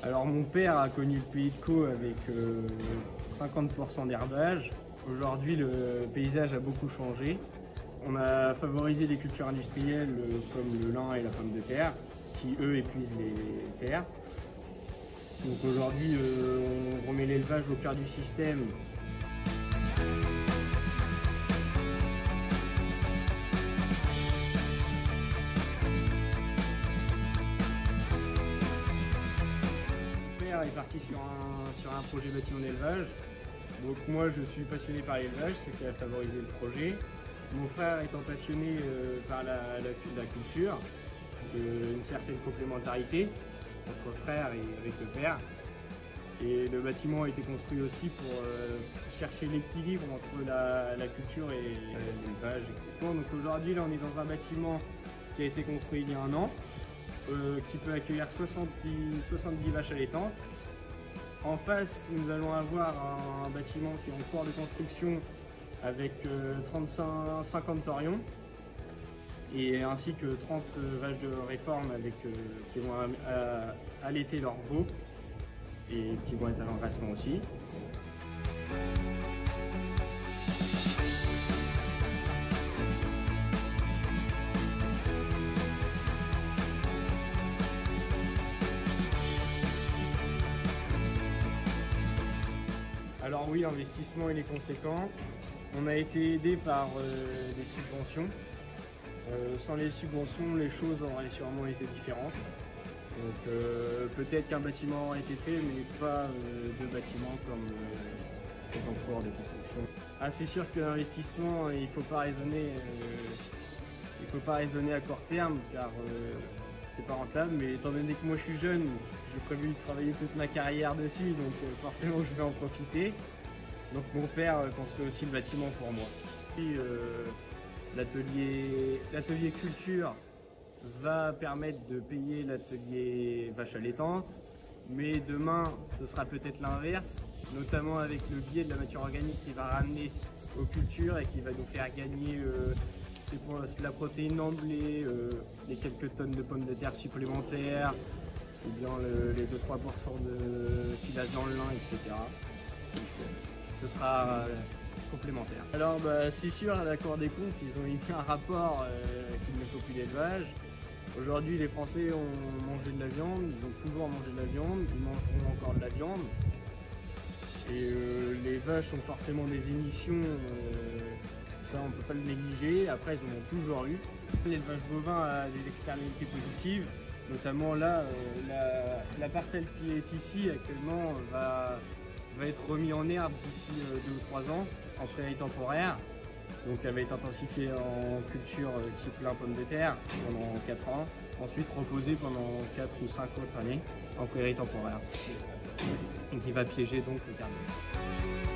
Alors mon père a connu le pays de Caux avec 50% d'herbage. Aujourd'hui le paysage a beaucoup changé. On a favorisé les cultures industrielles comme le lin et la pomme de terre, qui eux épuisent les terres. Donc aujourd'hui on remet l'élevage au cœur du système. Est parti sur un projet bâtiment d'élevage. Donc moi je suis passionné par l'élevage, ce qui a favorisé le projet. Mon frère étant passionné par la culture, une certaine complémentarité entre frères et avec le père. Et le bâtiment a été construit aussi pour chercher l'équilibre entre la culture et l'élevage, etc. Donc aujourd'hui là on est dans un bâtiment qui a été construit il y a un an. Qui peut accueillir 70 vaches allaitantes. En face, nous allons avoir un bâtiment qui est en cours de construction avec 50 torions et ainsi que 30 vaches de réforme qui vont allaiter leurs veaux et qui vont être à l'engraissement aussi. Alors oui, l'investissement il est conséquent. On a été aidé par des subventions. Sans les subventions, les choses auraient sûrement été différentes. Donc peut-être qu'un bâtiment aurait été fait, mais pas de bâtiment comme c'est en cours de construction. Ah, c'est sûr que l'investissement, il ne faut pas raisonner à court terme, car c'est pas rentable, mais étant donné que moi je suis jeune, j'ai prévu de travailler toute ma carrière dessus, donc forcément je vais en profiter. Donc mon père construit aussi le bâtiment pour moi. L'atelier culture va permettre de payer l'atelier vache allaitante, mais demain ce sera peut-être l'inverse, notamment avec le biais de la matière organique qui va ramener aux cultures et qui va nous faire gagner c'est pour la protéine en blé, les quelques tonnes de pommes de terre supplémentaires, ou bien les 2-3% de filage dans le lin, etc. Donc, ce sera complémentaire. Alors c'est sûr, à la Cour des comptes, ils ont émis un rapport qu'il ne faut plus d'élevage. Aujourd'hui, les Français ont mangé de la viande, ils ont toujours mangé de la viande, ils mangeront encore de la viande. Et les vaches ont forcément des émissions. Ça, on ne peut pas le négliger. Après, ils en ont toujours eu. L'élevage bovin a des externalités positives. Notamment là, la parcelle qui est ici actuellement va être remise en herbe d'ici 2 ou 3 ans, en prairie temporaire. Donc elle va être intensifiée en culture type lin pomme de terre pendant 4 ans. Ensuite reposée pendant 4 ou 5 autres années en prairie temporaire. Et qui va piéger donc le carnivore.